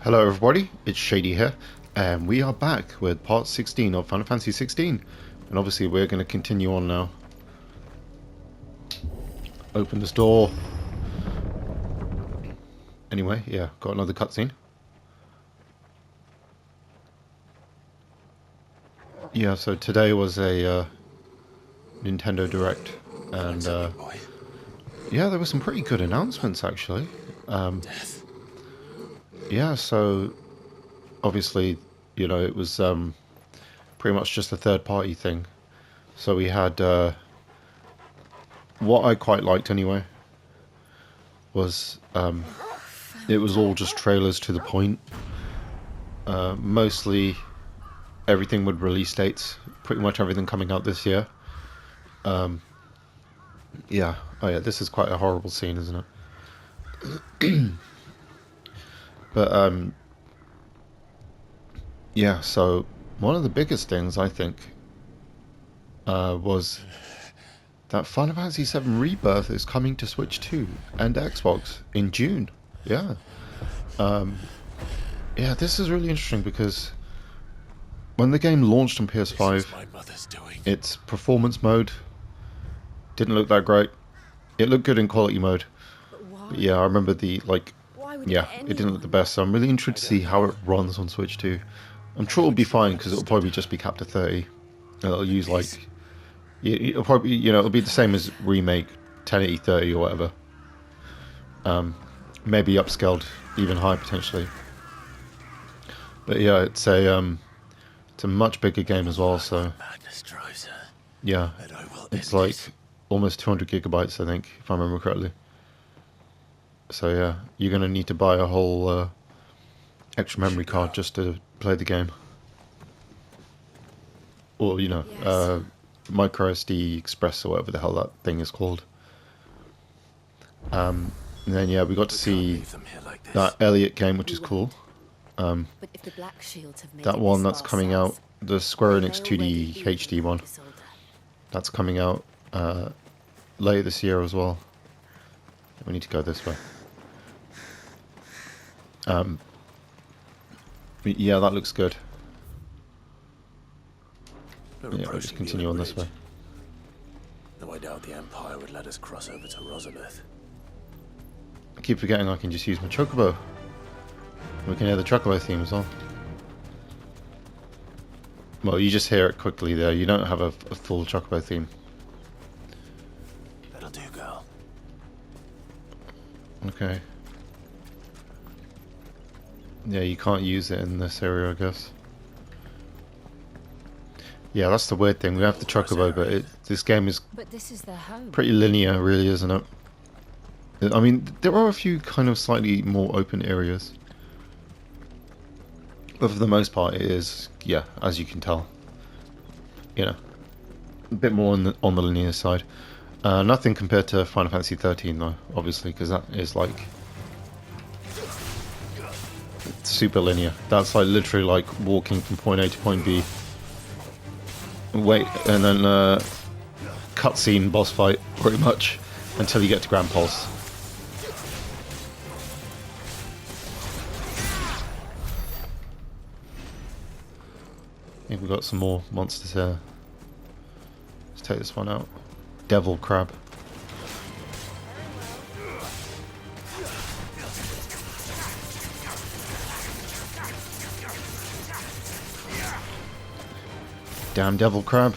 Hello everybody, it's Shady here, and we are back with part 16 of Final Fantasy 16. And obviously we're going to continue on now. Open this door. Anyway, yeah, got another cutscene. Yeah, so today was a Nintendo Direct, and yeah, there were some pretty good announcements actually. Yeah, so obviously, you know, it was pretty much just a third-party thing. So we had what I quite liked anyway was it was all just trailers to the point. Mostly everything with release dates, pretty much everything coming out this year. Yeah, oh yeah, this is quite a horrible scene, isn't it? But yeah, so one of the biggest things I think was that Final Fantasy VII Rebirth is coming to Switch 2 and Xbox in June. Yeah. Yeah, this is really interesting because when the game launched on PS5, its performance mode didn't look that great. It looked good in quality mode. But yeah, I remember yeah, it didn't look the best, so I'm really interested to see how it runs on Switch 2. I'm sure it'll be fine because it'll probably just be capped to 30. It'll use it'll probably, you know, it'll be the same as remake 1080 30 or whatever. Maybe upscaled even higher potentially. But yeah, it's a much bigger game as well, so yeah, it's like almost 200 gigabytes I think, if I remember correctly. So yeah, you're gonna need to buy a whole extra memory card just to play the game. Or, you know, micro SD Express or whatever the hell that thing is called. And then yeah, we got to see that Elliot game, which is cool. That one that's coming out, the Square Enix 2D HD one, that's coming out later this year as well. We need to go this way. Yeah, that looks good. Yeah, we'll just continue on this way. Though I doubt the Empire would let us cross over to Rosalith. I keep forgetting I can just use my chocobo. We can hear the chocobo theme as well. Well, you just hear it quickly there. You don't have a full chocobo theme. That'll do, girl. Okay. Yeah, you can't use it in this area, I guess. Yeah, that's the weird thing. We have the chocobo, but this game is pretty linear, really, isn't it? I mean, there are a few kind of slightly more open areas. But for the most part, it is, yeah, as you can tell. You know, a bit more on the linear side. Nothing compared to Final Fantasy 13, though, obviously, because that is like super linear. That's like literally like walking from point A to point B. Wait, and then cutscene boss fight, pretty much, until you get to Grand Pulse. I think we've got some more monsters here. Let's take this one out. Devil Crab. Damn Devil Crab.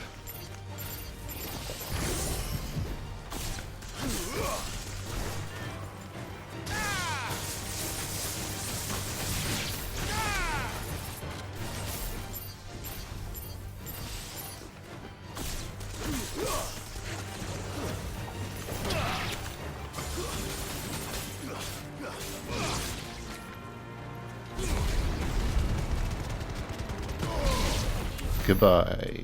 Goodbye.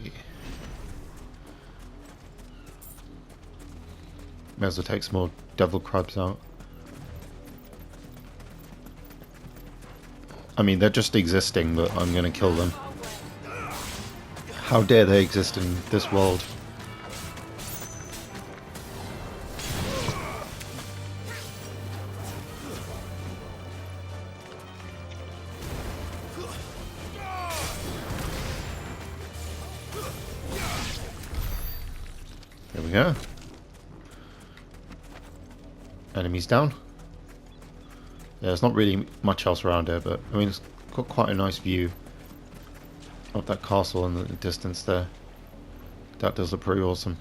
May as well take some more devil crabs out. I mean, they're just existing, but I'm gonna kill them. How dare they exist in this world? we go. Enemies down. Yeah, there's not really much else around here, but I mean, it's got quite a nice view of that castle in the distance there. That does look pretty awesome.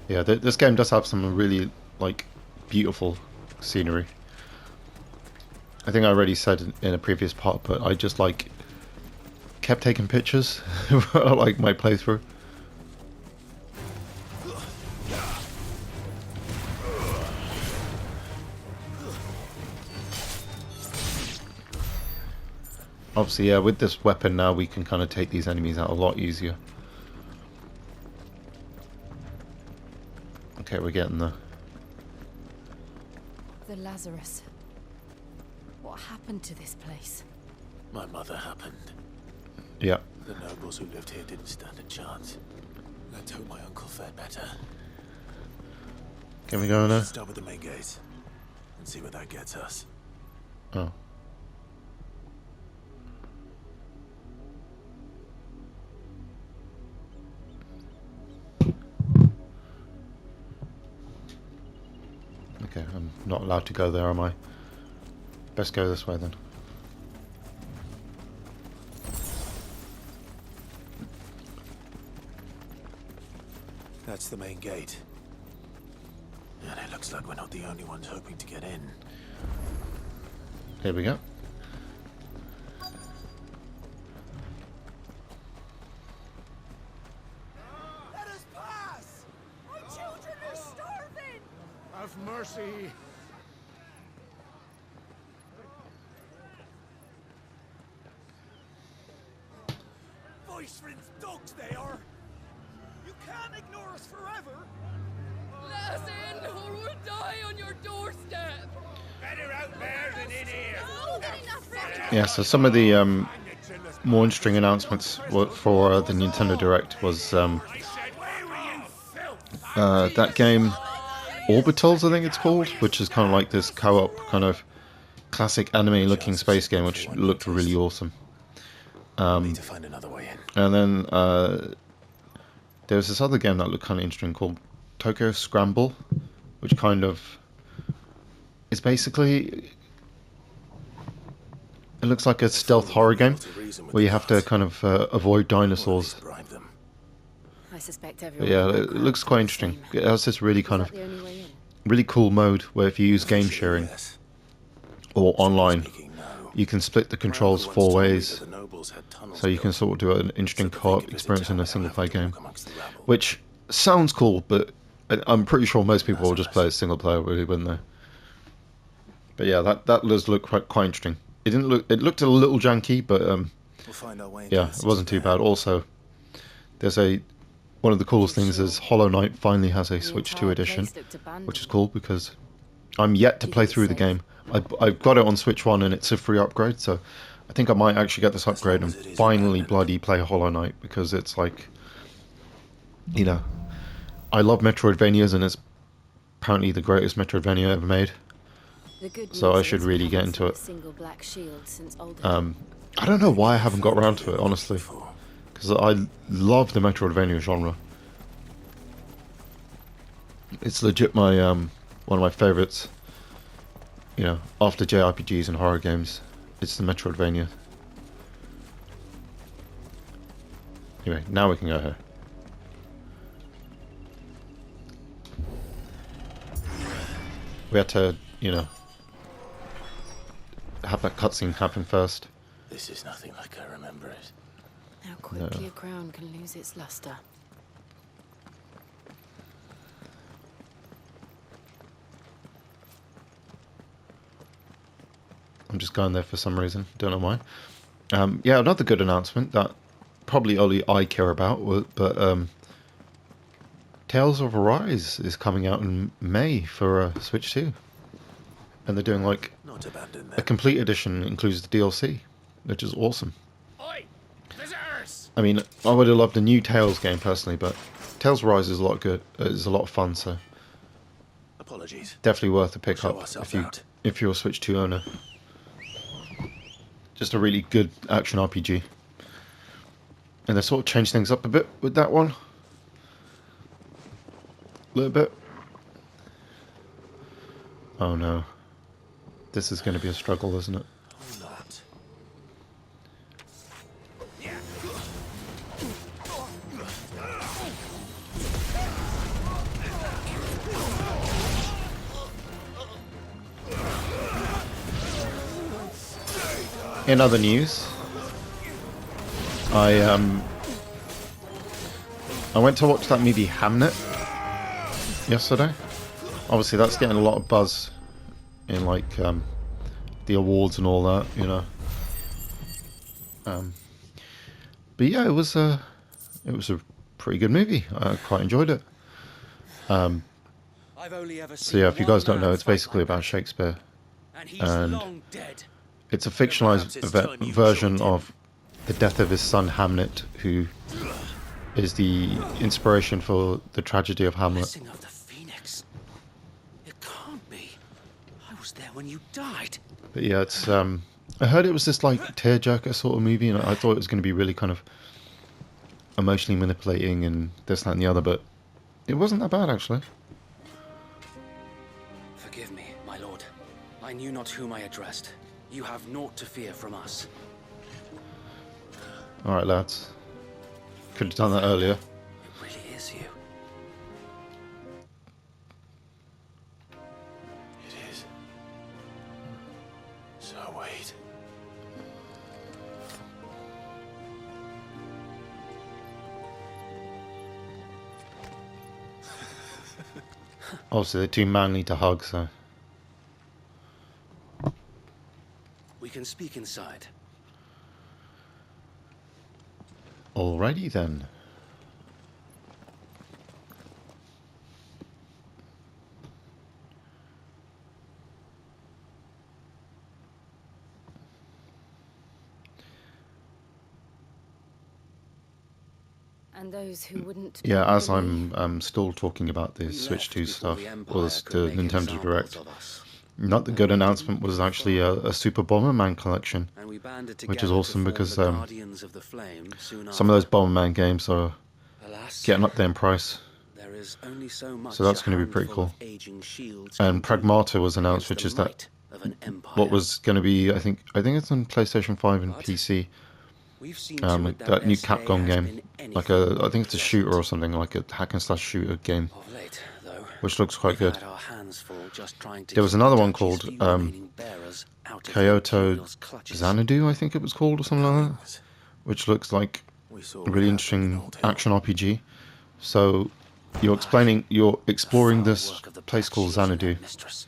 Yeah, this game does have some really, like, beautiful scenery. I think I already said in a previous part, but I just, like, kept taking pictures like my playthrough. Obviously, yeah, with this weapon now we can kind of take these enemies out a lot easier. Okay, we're getting there. The Lazarus. What happened to this place? My mother happened. Yeah. The nobles who lived here didn't stand a chance. Let's hope my uncle fared better. Can we go in there? Start with the main gate and see where that gets us. Oh. Okay, I'm not allowed to go there, am I? Best go this way then. That's the main gate. And it looks like we're not the only ones hoping to get in. Here we go. Let us pass! My children are starving! Have mercy! Voice-rinsed dogs they are! You can't ignore us forever! Let us in, or we'll die on your doorstep! Better out there than in here! Yeah, so some of the more interesting announcements for the Nintendo Direct was that game Orbitals, I think it's called, which is kind of like this co-op kind of classic anime-looking space game, which looked really awesome. Need to find another way in. And then there was this other game that looked kind of interesting called Tokyo Scramble, which kind of is basically, it looks like a stealth horror game where you have to kind of avoid dinosaurs. I suspect But everyone. yeah, it looks quite interesting. It has this really kind of The only way in. really cool mode where if you use game sharing or online, you can split the controls 4 ways, so you can sort of do an interesting co-op experience in a single player game, which sounds cool, but I'm pretty sure most people will just play a single player, really, wouldn't they? But yeah, that does look quite interesting. It didn't look, it looked a little janky, but yeah, it wasn't too bad. Also, there's one of the coolest things is Hollow Knight finally has a Switch 2 edition, which is cool because I'm yet to play through the game. I've got it on Switch 1 and it's a free upgrade, so I think I might actually get this upgrade and finally bloody play Hollow Knight, because it's like, you know, I love Metroidvanias and it's apparently the greatest Metroidvania ever made. So I should really get into it. I don't know why I haven't got around to it, honestly, because I love the Metroidvania genre. It's legit my one of my favorites. You know, after JRPGs and horror games, it's the Metroidvania. Anyway, now we can go here. We had to, you know, have that cutscene happen first. This is nothing like I remember it. How quickly a crown can lose its luster. I'm just going there for some reason, don't know why. Yeah, another good announcement that probably only I care about, but Tales of Arise is coming out in May for Switch 2. And they're doing like Not abandon a them. complete edition, includes the DLC, which is awesome. Oi! Visitors! I mean, I would have loved a new Tales game personally, but Tales of Arise is a lot good. It's a lot of fun, so Apologies. definitely worth a pick Show up ourselves if out. you're a Switch 2 owner. Just a really good action RPG. And they sort of changed things up a bit with that one. little bit. Oh no. This is going to be a struggle, isn't it? Or not. In other news, I went to watch that movie Hamnet yesterday. Obviously, that's getting a lot of buzz in like the awards and all that, you know. But yeah, it was a pretty good movie. I quite enjoyed it. I've only ever So seen yeah, if you one guys don't know, man it's fight basically like about that, Shakespeare. and he's and long dead. It's a Perhaps fictionalized it's time you version joined him. of the death of his son Hamlet, who is the inspiration for the tragedy of Hamlet. Blessing of the Phoenix. It can't be. I was there when you died. But yeah, it's I heard it was this like tearjerker sort of movie, and I thought it was going to be really kind of emotionally manipulating and this, that, and the other, but it wasn't that bad actually. Forgive me, my lord. I knew not whom I addressed. You have naught to fear from us. All right, lads. Could have done that earlier. It really is you. It is. So wait. Obviously, they're too manly to hug, so. We can speak inside. Alrighty then. And those who wouldn't. Yeah, bend as the knee. I'm still talking about the We Switch left 2 before stuff, the or Empire the could make Nintendo examples Direct. of us. Not the good announcement was actually a Super Bomberman collection, And we banded which is together awesome to form because the Guardians of the Flame soon some of those after. Bomberman games are Alas, getting up there in price. there is only so much So that's a going to be pretty handful cool. of aging shields And can do Pragmata was announced, against which the is that might of an empire. what was going to be, I think it's on PlayStation 5 and But PC. We've seen to it That their new stay Capcom has game, been like anything I think it's a but shooter or pleasant. something, like a hack and slash shooter game, Of late, though, which looks quite we've good. had our hands full just trying to There was keep another the one Duchy's called few remaining bearers out of the Kyoto Imperial's clutches. Xanadu, I think it was called, or something like that, which looks like We saw a what really happened in interesting Old Hill. action RPG. So you're exploring The this foul work of the place Black called Shields and Xanadu, their mistress.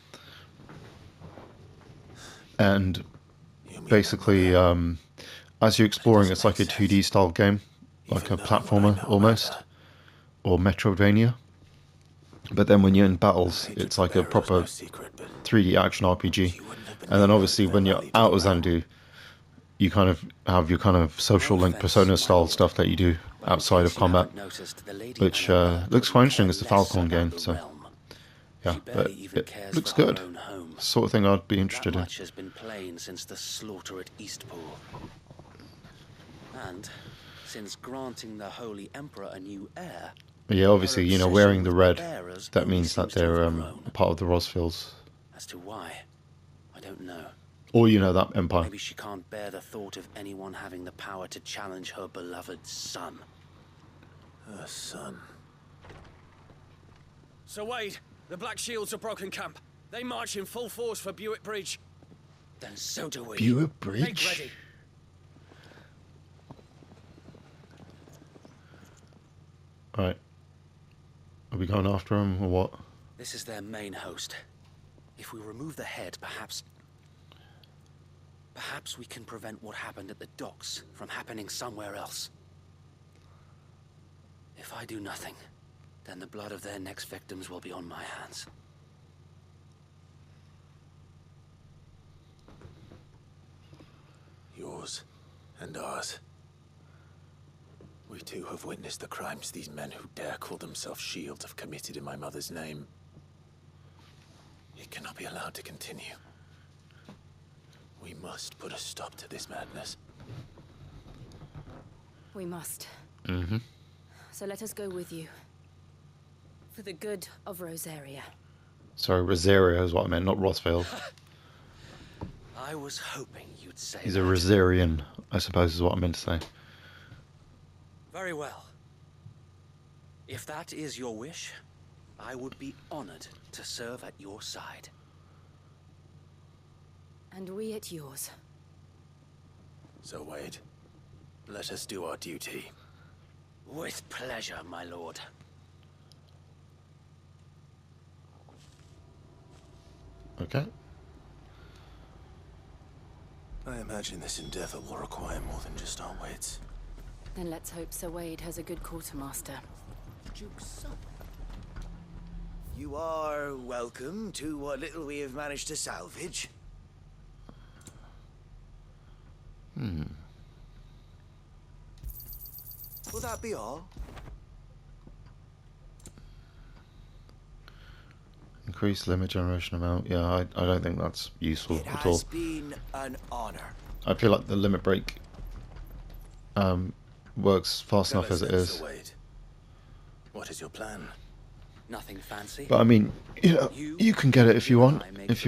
and You mean basically, that as you're exploring, it's doesn't like a make 2D style game, like even a knowing what I platformer know almost, about her. or Metroidvania. But then when you're in battles, Hatred it's for like a Bearer was proper no secret, but 3D action RPG. she wouldn't have been And then able obviously to when you're valuable out of realm. Xanadu, you kind of have your kind of social No link offense, persona my style lord, stuff that you do but in outside case of you combat, haven't noticed, the Lady which Annabelle looks couldn't quite interesting. care It's the less Falcon about game, the so realm. yeah, She but barely even it cares looks for her good. own home. Sort of thing I'd be That interested in. much has been plain since the slaughter at Eastpool. And since granting the Holy Emperor a new heir, But yeah, obviously, you know, obsession wearing the with red, bearers that only means that seems to they're have grown. a part of the Rosfields, As to why, I don't know. or you know, that empire. Maybe she can't bear the thought of anyone having the power to challenge her beloved son. Her son. Sir Wade, the Black Shields have broken camp. They march in full force for Buick Bridge. Then so do we. Buick Make Bridge. ready. Right. Are we going after him or what? This is their main host. If we remove the head, perhaps we can prevent what happened at the docks from happening somewhere else. If I do nothing, then the blood of their next victims will be on my hands. Yours and ours. We too have witnessed the crimes these men who dare call themselves shields have committed in my mother's name. It cannot be allowed to continue. We must put a stop to this madness. We must. Mm-hmm. So let us go with you. For the good of Rosaria. Sorry, Rosaria is what I meant, not Rothfield. I was hoping you'd say He's that. a Rosarian, I suppose is what I meant to say. Very well. If that is your wish, I would be honored to serve at your side. And we at yours. So, Wade, let us do our duty. With pleasure, my lord. Okay. I imagine this endeavor will require more than just our wits. Then let's hope Sir Wade has a good quartermaster. Duke's son. You are welcome to what little we have managed to salvage. Will that be all? Increase limit generation amount. Yeah, I don't think that's useful It at all. has been an honor. I feel like the limit break works fast Tell enough us as it then, is. Sir Wade. What is your plan? Nothing fancy. But I mean, you know, you can get it if you want, if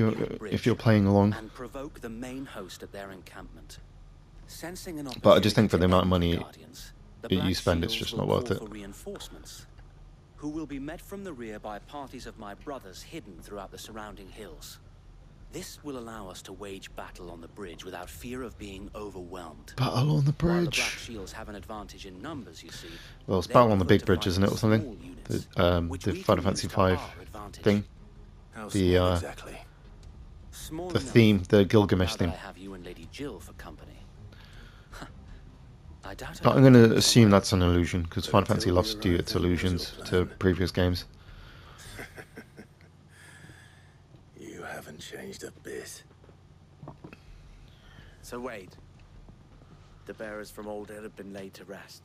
you're playing along. And provoke the main host at their encampment. Sensing an But I just think for the opportunity amount of to money end the Guardians, the that you Black spend, it's Shields just will not worth call it. for reinforcements, who will be met from the rear by parties of my brothers hidden throughout the surrounding hills. This will allow us to wage battle on the bridge without fear of being overwhelmed. Battle on the While the Black bridge. Shields have an advantage in numbers, you see. Well, it's they battle on the prefer big to bridge, fight isn't it, or small something? units, which The we Final can Fantasy use to our V advantage. thing. How The, small exactly? Small The enough, theme, the Gilgamesh now that theme. I have you and Lady Jill for company. I doubt But I'm going to assume that's an illusion, because Final Fantasy loves to do its illusions to previous games. You haven't changed a bit. So Wade, the bearers from Old Ed have been laid to rest.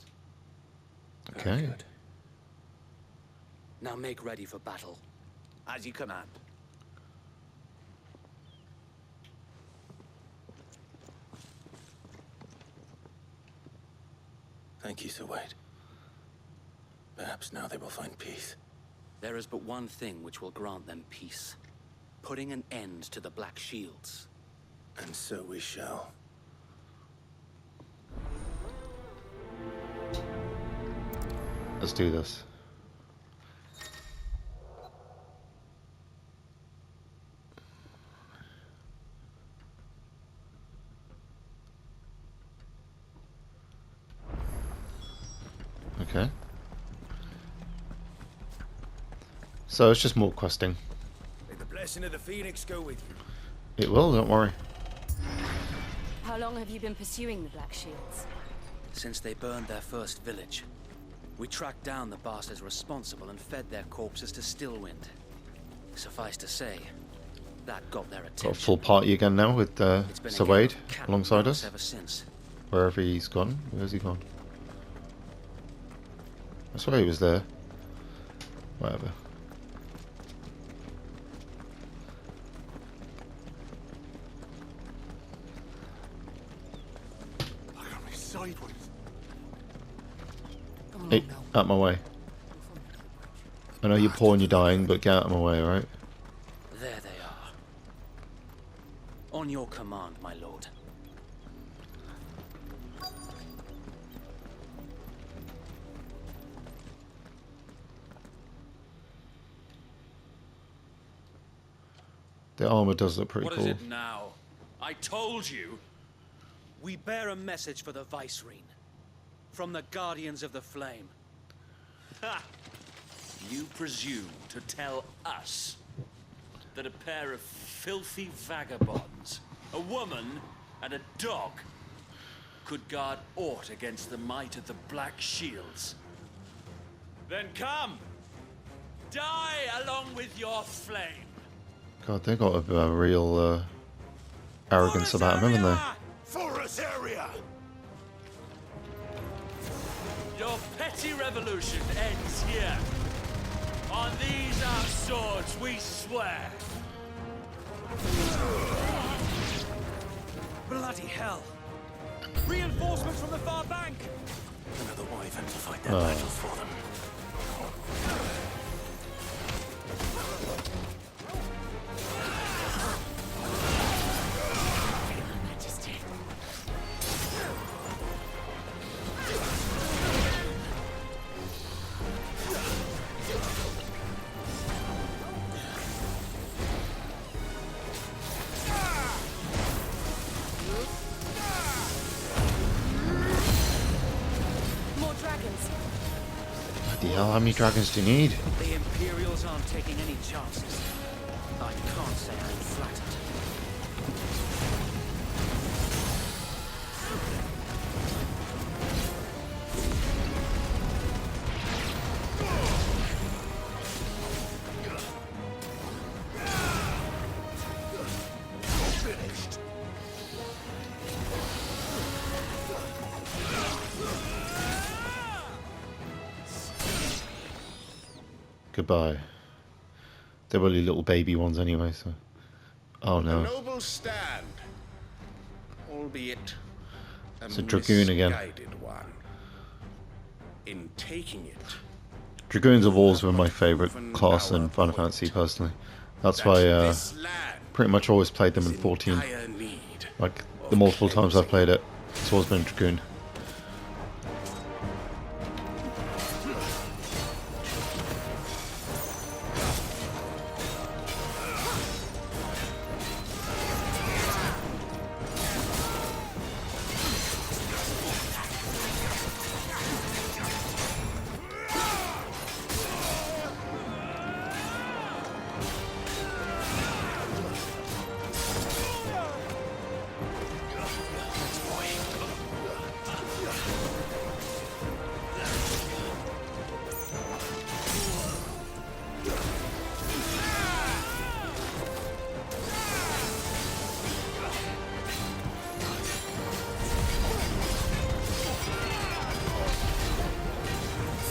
Very Okay. good. Now make ready for battle. As you command. Thank you, Sir Wade. Perhaps now they will find peace. There is but one thing which will grant them peace. Putting an end to the Black Shields. And so we shall. Let's do this. Okay. So it's just more questing. May the blessing of the Phoenix go with you. It will, don't worry. How long have you been pursuing the Black Shields? Since they burned their first village, we tracked down the bastards responsible and fed their corpses to Stillwind. Suffice to say, that got their attention. Got a full party again now with It's been a Sir game Wade of cat and alongside mouse us. ever since. Wherever he's gone. Where's he gone? I swear he was there. Whatever. I got me sideways. Come on, Hey, go. out of my way. I know you're poor and you're dying, but get out of my way, alright? There they are. On your command, my lord. The armor does look pretty What cool. is it now? I told you. We bear a message for the Vicereine. From the Guardians of the Flame. Ha! You presume to tell us that a pair of filthy vagabonds, a woman and a dog, could guard aught against the might of the Black Shields? Then come! Die along with your flame! God, they got a real arrogance about him, haven't they? For us area! Your petty revolution ends here. On these our swords we swear. Bloody hell! Reinforcements from the far bank! Another wyvern to fight their battle for them. More dragons. Bloody hell, how many dragons do you need? The Imperials aren't taking any chances. I can't say I'm flattered. Goodbye. They're only little baby ones anyway, so... Oh A no. noble stand, albeit It's a Dragoon again. misguided one. In taking it, Dragoons have always been my favourite class in Final Fantasy, personally. That's why this land pretty much always played them in is 14. dire need Like, of the multiple times I've cleansing. played it, it's always been Dragoon.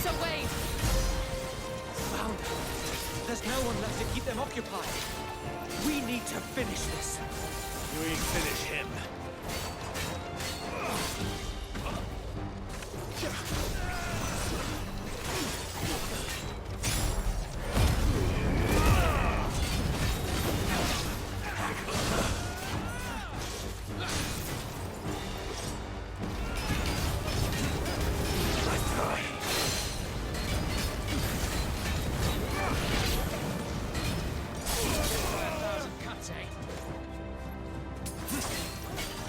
So Wade, Found her. There's no one left to keep them occupied. We need to finish this. We finish him.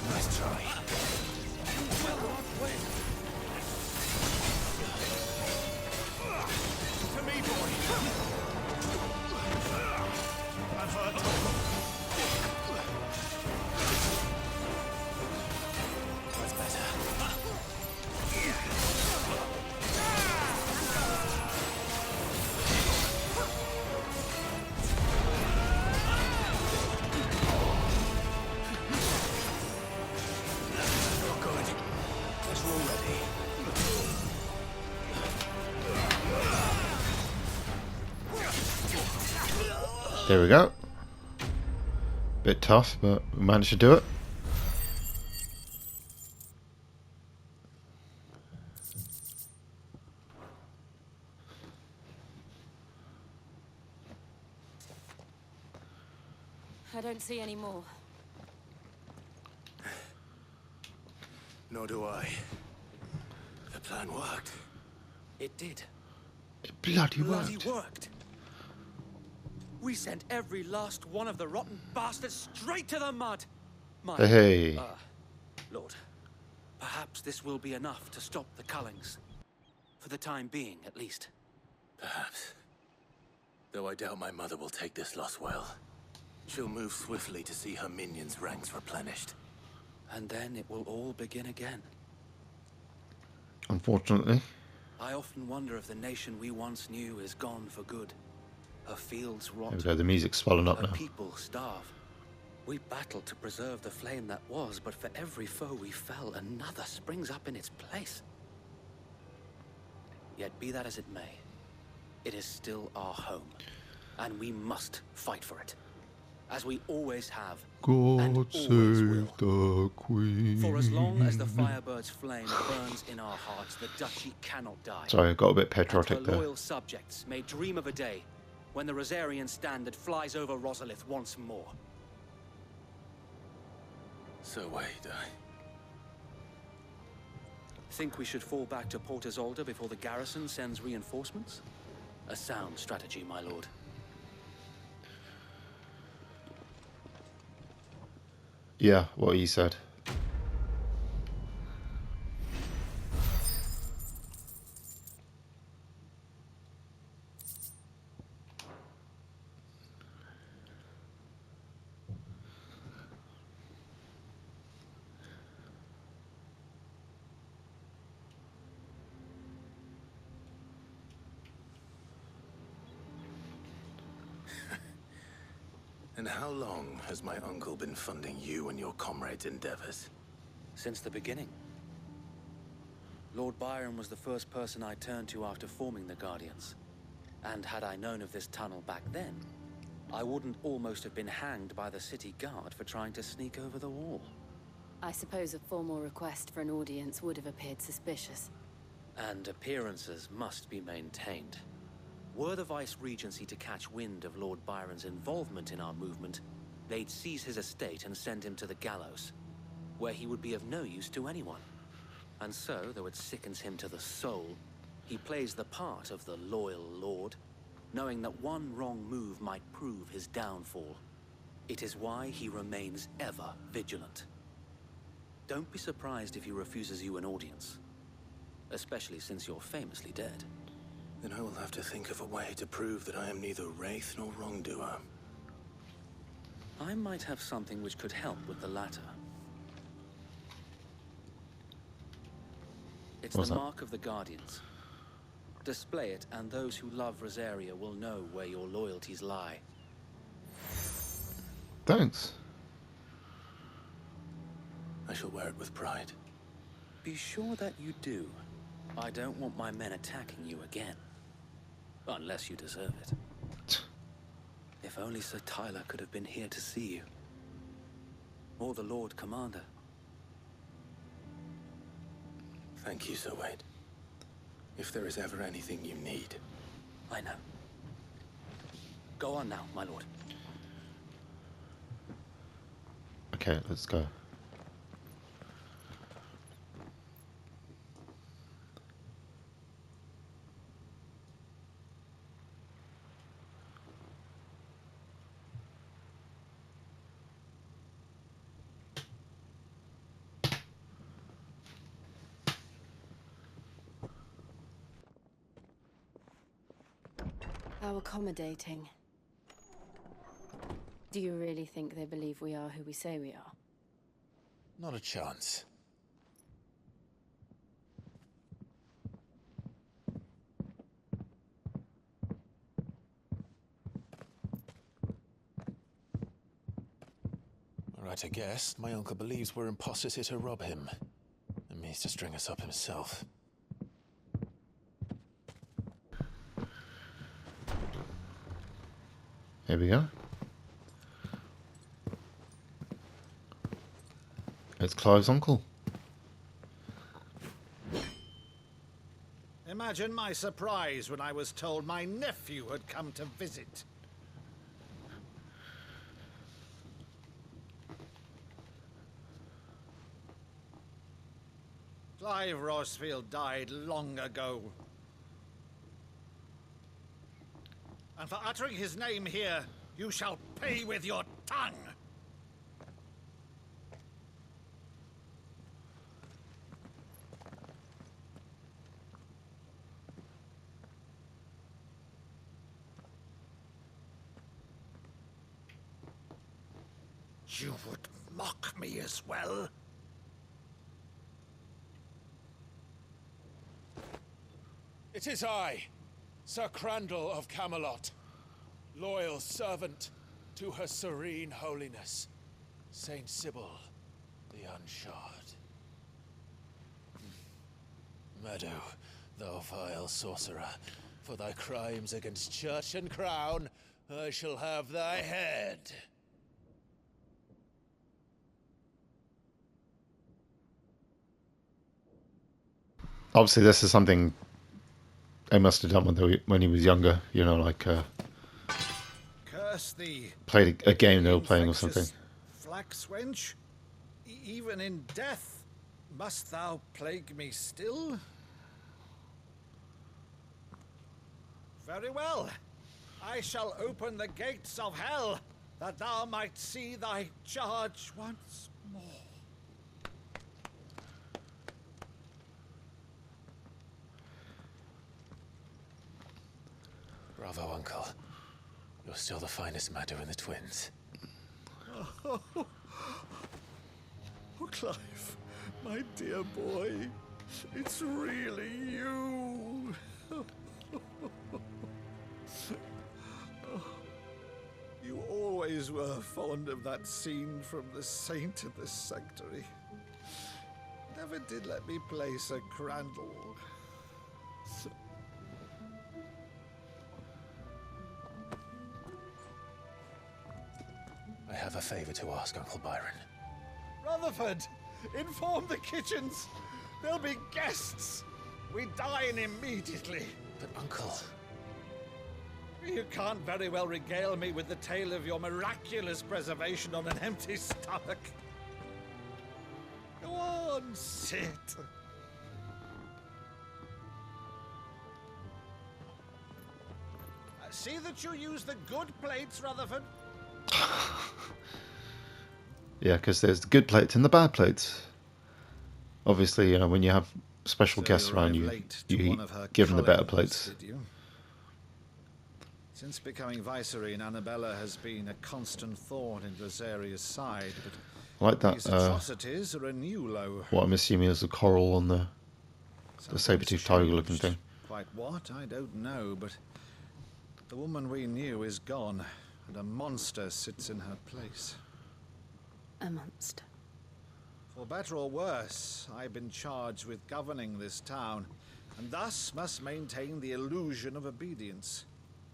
Nice try. To me, boy. I'm hurt. That's better. Not good. Guess we're ready. There we go. Bit tough, but we managed to do it. I don't see any more. Nor do I. The plan worked. It did. It bloody Bloody worked. worked. We sent every last one of the rotten bastards straight to the mud. My Hey. Lord, perhaps this will be enough to stop the Cullings. For the time being, at least. Perhaps. Though I doubt my mother will take this loss well. She'll move swiftly to see her minions' ranks replenished. And then it will all begin again. Unfortunately. I often wonder if the nation we once knew is gone for good. Her fields rot. There we go, the music's swelling up Her now. people starve. We battled to preserve the flame that was, but for every foe we fell, another springs up in its place. Yet be that as it may, it is still our home, and we must fight for it, as we always have, and God always save will. the Queen. For as long as the Firebird's flame burns in our hearts, the Duchy cannot die. Sorry, I got a bit And her patriotic there. loyal subjects may dream of a day when the Rosarian standard flies over Rosalith once more. So wait, Think we should fall back to Port Isolde before the garrison sends reinforcements? A sound strategy, my lord. Yeah, what he said. And how long has my uncle been funding you and your comrades' endeavors? Since the beginning. Lord Byron was the first person I turned to after forming the Guardians. And had I known of this tunnel back then, I wouldn't almost have been hanged by the city guard for trying to sneak over the wall. I suppose a formal request for an audience would have appeared suspicious. And appearances must be maintained. Were the Vice-Regency to catch wind of Lord Byron's involvement in our movement, they'd seize his estate and send him to the gallows, where he would be of no use to anyone. And so, though it sickens him to the soul, he plays the part of the loyal lord, knowing that one wrong move might prove his downfall. It is why he remains ever vigilant. Don't be surprised if he refuses you an audience, especially since you're famously dead. Then I will have to think of a way to prove that I am neither wraith nor wrongdoer. I might have something which could help with the latter. It's What's the that? mark of the Guardians. Display it, and those who love Rosaria will know where your loyalties lie. Thanks. I shall wear it with pride. Be sure that you do. I don't want my men attacking you again. Unless you deserve it. If only Sir Tyler could have been here to see you. Or the Lord Commander. Thank you, Sir Wade. If there is ever anything you need. I know. Go on now, my lord. Okay, let's go. How accommodating. Do you really think they believe we are who we say we are? Not a chance. Right, I guess. My uncle believes we're imposters here to rob him. And means to string us up himself. Here we go. It's Clive's uncle. Imagine my surprise when I was told my nephew had come to visit. Clive Rosfield died long ago. And for uttering his name here, you shall pay with your tongue! You would mock me as well? It is I, Sir Crandall of Camelot, loyal servant to Her Serene Holiness, Saint Sybil the Unshod. Meadow, thou vile sorcerer, for thy crimes against church and crown, I shall have thy head. Obviously, this is something they must have done when he was younger. You know, like curse thee. Played a game they were playing or something. Flax wench, even in death, must thou plague me still? Very well. I shall open the gates of hell, that thou might see thy charge once more. Bravo, Uncle. You're still the finest Maddo in the twins. Oh, Clive, my dear boy, it's really you. You always were fond of that scene from The Saint of the Sanctuary. Never did let me place a crandall. I have a favor to ask, Uncle Byron. Rutherford, inform the kitchens. There'll be guests. We dine immediately. But, Uncle... You can't very well regale me with the tale of your miraculous preservation on an empty stomach. Go on, sit. See that you use the good plates, Rutherford. Yeah, because there's the good plates and the bad plates. Obviously, you know, when you have special guests around you, you give them the better plates. Since becoming Viceroy, Annabella has been a constant thorn in Rosaria's side, but I like that. these atrocities are a new low. What I'm assuming is the coral on the saber-toothed tiger-looking thing. Quite what, I don't know, but the woman we knew is gone, and a monster sits in her place. A monster. For better or worse, I've been charged with governing this town, and thus must maintain the illusion of obedience.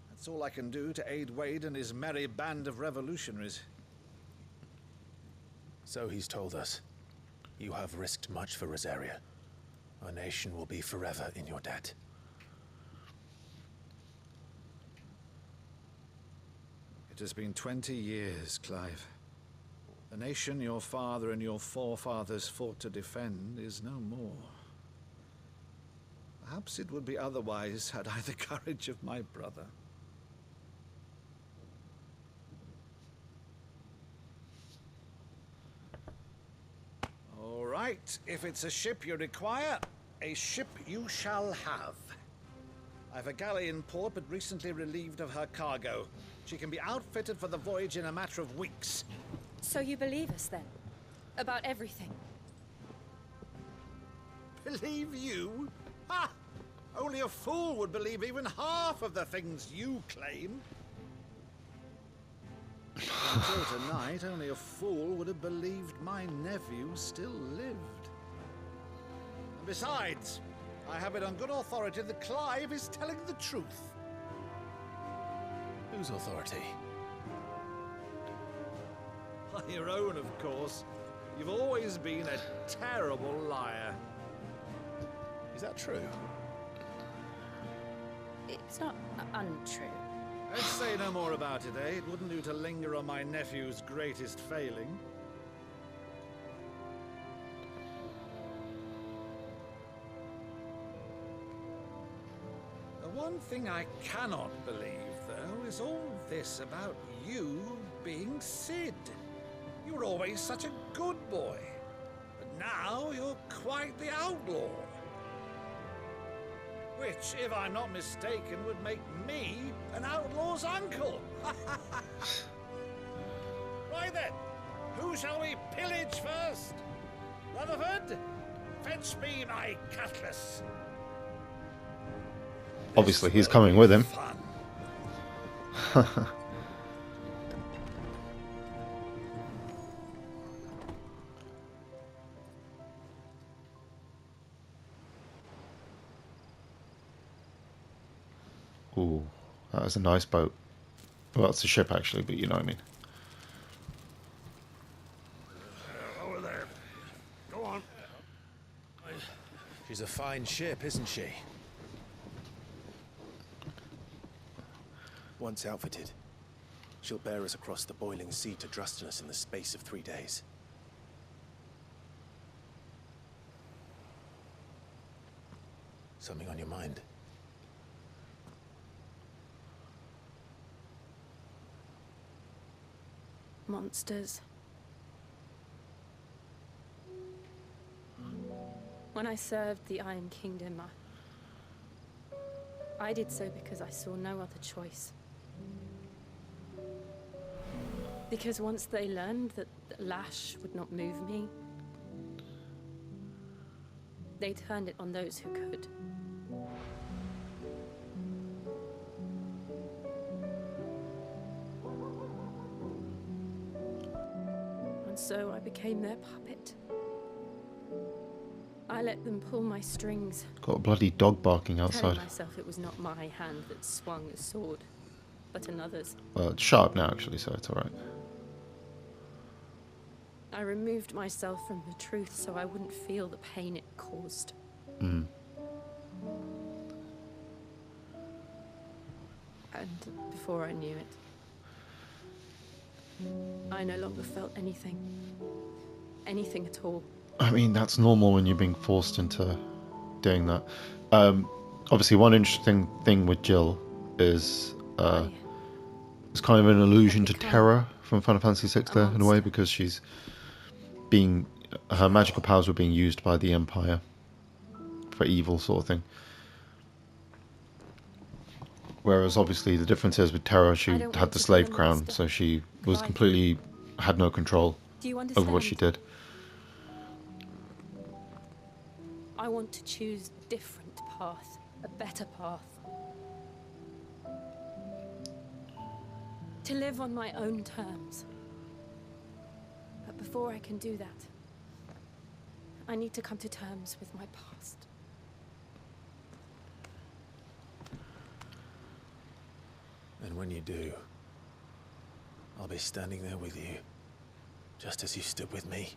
That's all I can do to aid Wade and his merry band of revolutionaries. So he's told us. You have risked much for Rosaria. Our nation will be forever in your debt. It has been 20 years, Clive. The nation your father and your forefathers fought to defend is no more. Perhaps it would be otherwise had I the courage of my brother. All right, if it's a ship you require, a ship you shall have. I've a galley in port, but recently relieved of her cargo. She can be outfitted for the voyage in a matter of weeks. So you believe us, then? About everything? Believe you? Ha! Only a fool would believe even half of the things you claim. Until tonight, only a fool would have believed my nephew still lived. And besides, I have it on good authority that Clive is telling the truth. Whose authority? Your own, of course. You've always been a terrible liar. Is that true? It's not untrue. Let's say no more about it, eh? It wouldn't do to linger on my nephew's greatest failing. The one thing I cannot believe, though, is all this about you being Sid. You were always such a good boy, but now you're quite the outlaw. Which, if I'm not mistaken, would make me an outlaw's uncle. Right then, who shall we pillage first? Rutherford, fetch me my cutlass. Obviously, he's coming with him. Ooh, that was a nice boat. Well, it's a ship actually, but you know what I mean. Over there. Go on. She's a fine ship, isn't she? Once outfitted, She'll bear us across the boiling sea to Drustinus in the space of 3 days. Something on your mind? Monsters. When I served the Iron Kingdom, I did so because I saw no other choice. Because once they learned that the lash would not move me, they turned it on those who could. And so I became their puppet. I let them pull my strings. Got a bloody dog barking outside. Telling myself it was not my hand that swung the sword, but another's. Well, it's sharp now, actually, so it's alright. I removed myself from the truth so I wouldn't feel the pain it caused. Mm. And before I knew it, I no longer felt anything. Anything at all. I mean, that's normal when you're being forced into doing that. Obviously, one interesting thing with Jill is it's kind of an allusion to Terra from Final Fantasy VI there, in a way, because she's being... her magical powers were being used by the Empire for evil, sort of thing. Whereas, obviously, the difference is with Terra, she had the slave crown, so she was completely... had no control over what she did. I want to choose a different path, a better path. To live on my own terms. But before I can do that, I need to come to terms with my past. And when you do, I'll be standing there with you, just as you stood with me.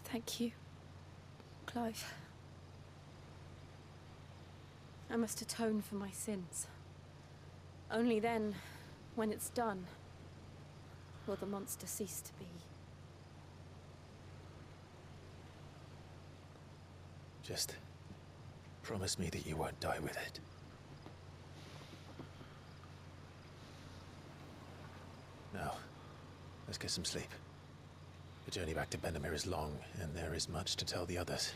Thank you, Clive. I must atone for my sins. Only then, when it's done, will the monster cease to be. Just promise me that you won't die with it. Now, let's get some sleep. The journey back to Benamir is long, and there is much to tell the others.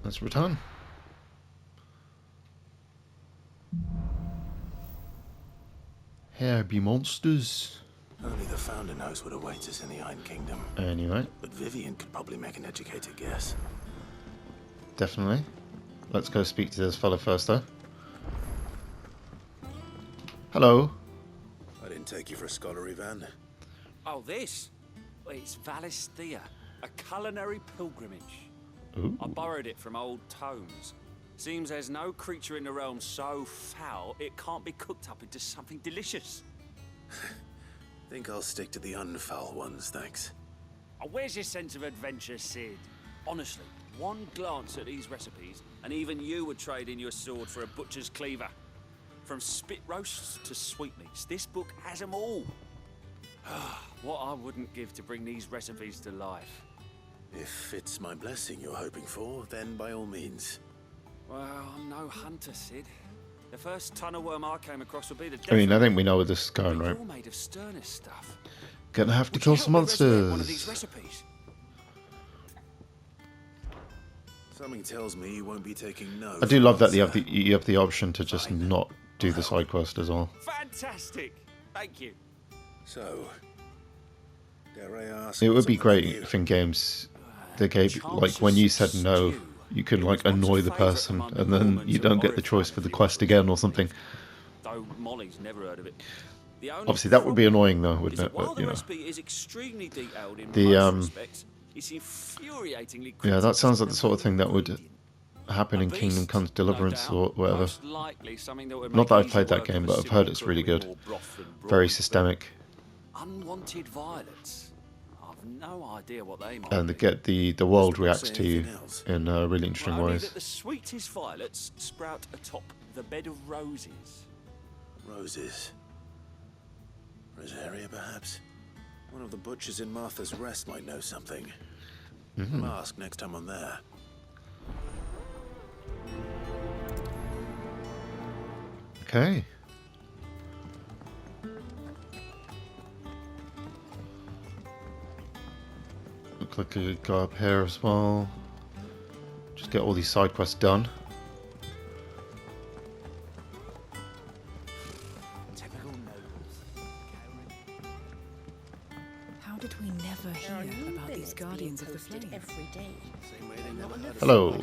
Let's return. Here be monsters. Only the Founder knows what awaits us in the Iron Kingdom. Anyway. But Vivian could probably make an educated guess. Definitely. Let's go speak to this fella first, though. Hello. I didn't take you for a scholar, Ivan. Oh, this? Well, it's Valisthea, a culinary pilgrimage. Ooh. I borrowed it from old tomes. Seems there's no creature in the realm so foul it can't be cooked up into something delicious. Think I'll stick to the unfoul ones, thanks. Oh, where's your sense of adventure, Sid? Honestly, one glance at these recipes, and even you would trade in your sword for a butcher's cleaver. From spit roasts to sweetmeats, this book has them all. What I wouldn't give to bring these recipes to life. If it's my blessing you're hoping for, then by all means. Well, I'm no hunter, Sid. The first ton of worm I came across would be the I mean, I think we know where this is going, right? all made of sternest stuff. Gonna have to kill some monsters. One of these recipes? Something tells me you won't be taking no. I do love that you have the option to just not do the side quest as well. Fantastic! Thank you. So, dare I ask? It would be great if in games they gave, like, when you said no, you could, like, annoy the person and then you don't get the choice for the quest again or something. Though Molly's never heard of it. Obviously that would be annoying though, wouldn't it? But, you know. Is extremely detailed in The most respects, It's infuriatingly Yeah, that critical sounds like to the sort of thing that would happen a in Kingdom beast, Comes Deliverance no or doubt. whatever. Most likely something that would Not make that I've easy played that work of game, a but I've heard simple it's really cook with good. more broth than Very brawny, systemic. but unwanted violets. I've no idea what they might And be. the world Does not reacts say to you anything else. in really interesting Well, only ways. that the sweetest violets sprout atop the bed of roses. Roses. Rosaria, perhaps? One of the butchers in Martha's Rest might know something. I'll ask next time I'm there. Okay. Look like I could go up here as well. Just get all these side quests done. How did we never hear about these Guardians of the Flame? Every day. Hello.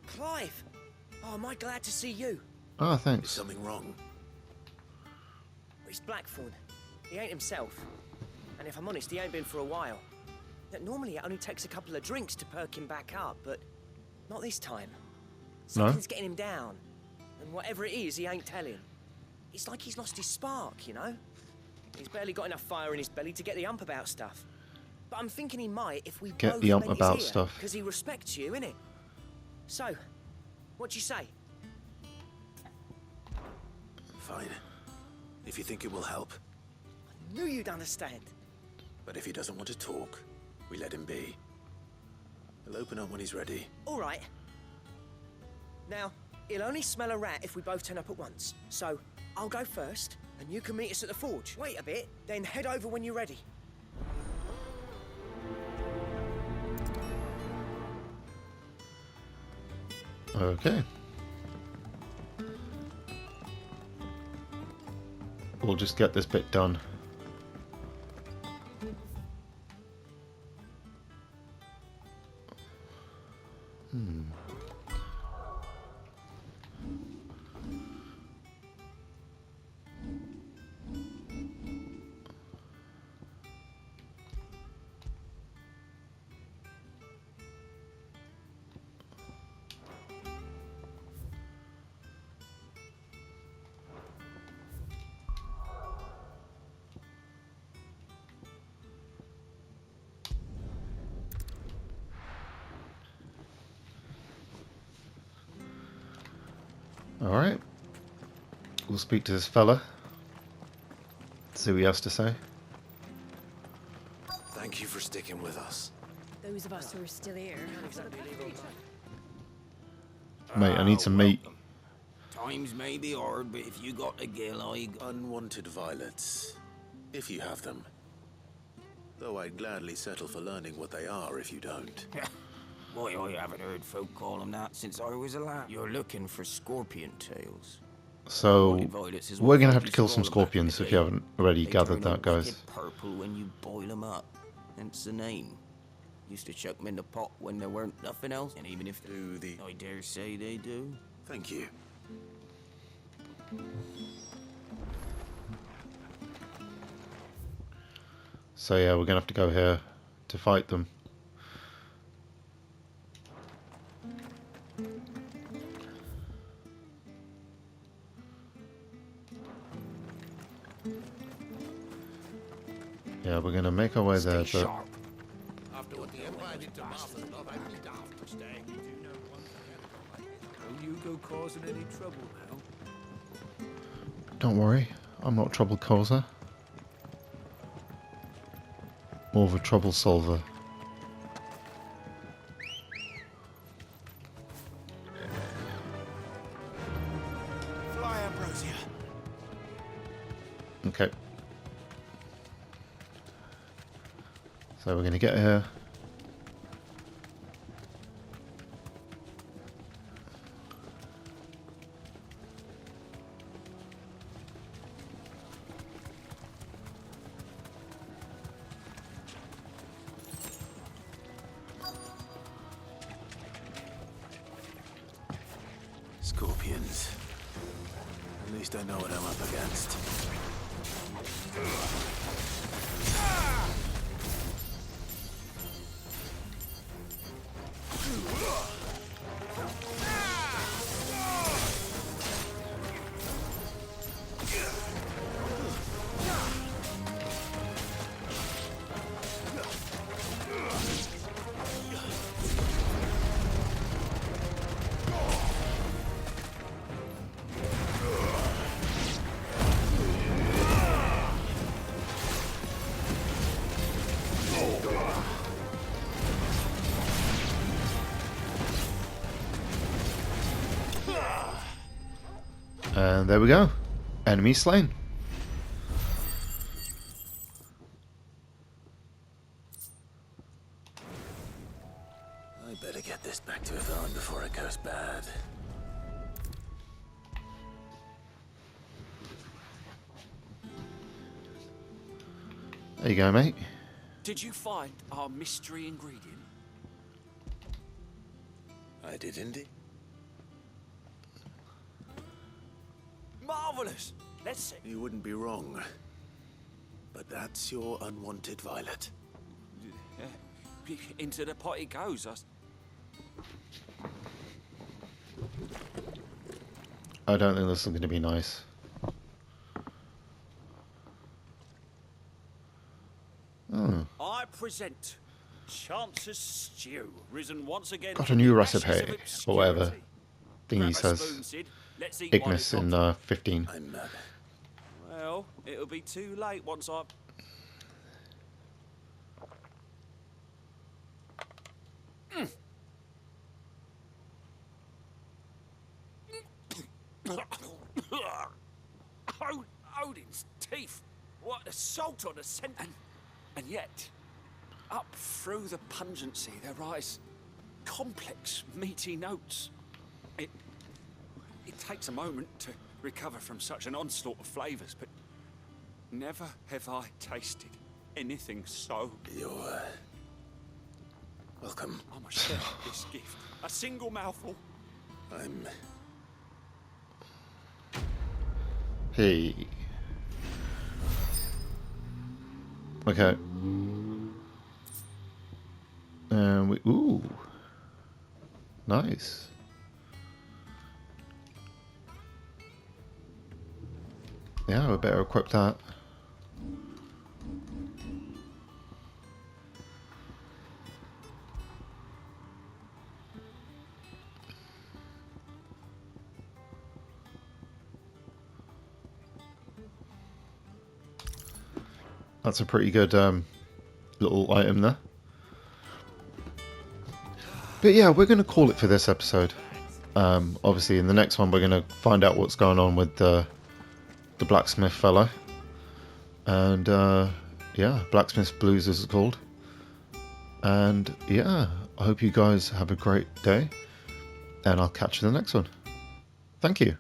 Clive! Oh, am I glad to see you? Ah, Is thanks. something wrong? It's Blackthorn. He ain't himself. And if I'm honest, he ain't been for a while. Normally it only takes a couple of drinks to perk him back up, but not this time. Something's getting him down. And whatever it is, he ain't telling. It's like he's lost his spark, you know? He's barely got enough fire in his belly to get the ump about stuff. But I'm thinking he might if we Get both the ump lend his about ear, stuff. because he respects you, innit? So, what do you say? Fine. If you think it will help. Knew you'd understand. But if he doesn't want to talk, we let him be. He'll open up when he's ready. All right. Now, he'll only smell a rat if we both turn up at once. So, I'll go first, and you can meet us at the forge. Wait a bit, then head over when you're ready. Okay. We'll just get this bit done. Alright. We'll speak to this fella. See what he has to say. Thank you for sticking with us. Those of us who are still here. Mate, I need some meat. Times may be hard, but if you got the gill, Unwanted violets. If you have them. Though I'd gladly settle for learning what they are if you don't. Boy, I haven't heard folk call them that since I was a lad. You're looking for scorpion tails. So, Violets is we're what going to have to folk kill used some call them back in scorpions the if you day. haven't already They gathered turn that, guys. wicked purple when you boil them up. Hence the name. Used to chuck them in the pot when there weren't nothing else, and even if I dare say they do. Thank you. So yeah, we're going to have to go here to fight them. Yeah, we're going to make our way there, but... After what the Empire did to Martha's love, I'd be daft to stay. You do know one thing. Don't you go causing any trouble now. Don't worry, I'm not a trouble causer. More of a trouble solver. Fly, Ambrosia. Okay. So we're going to get here. Scorpions. At least I know what I'm up against. And there we go. Enemy slain. I better get this back to Yvonne before it goes bad. There you go, mate. Did you find our mystery ingredient? I did indeed. Marvelous! Let's see. You wouldn't be wrong. But that's your unwanted violet. Into the pot it goes. I don't think this is going to be nice. Oh. I present Chance's stew, risen once again. Got a new recipe, or whatever thingy says. Ignis in 15. Well, it'll be too late once I've... Odin's teeth! What assault on the scent! And yet, up through the pungency there rise complex, meaty notes. It takes a moment to recover from such an onslaught of flavours, but never have I tasted anything so... You're... welcome. I must share this gift. A single mouthful. I'm... Hey. Okay. And we... Ooh. Nice. Yeah, we better equip that. That's a pretty good little item there. But yeah, we're going to call it for this episode. Obviously, in the next one, we're going to find out what's going on with the blacksmith fellow. And yeah, Blacksmith's Blues is it called. And yeah, I hope you guys have a great day. And I'll catch you in the next one. Thank you.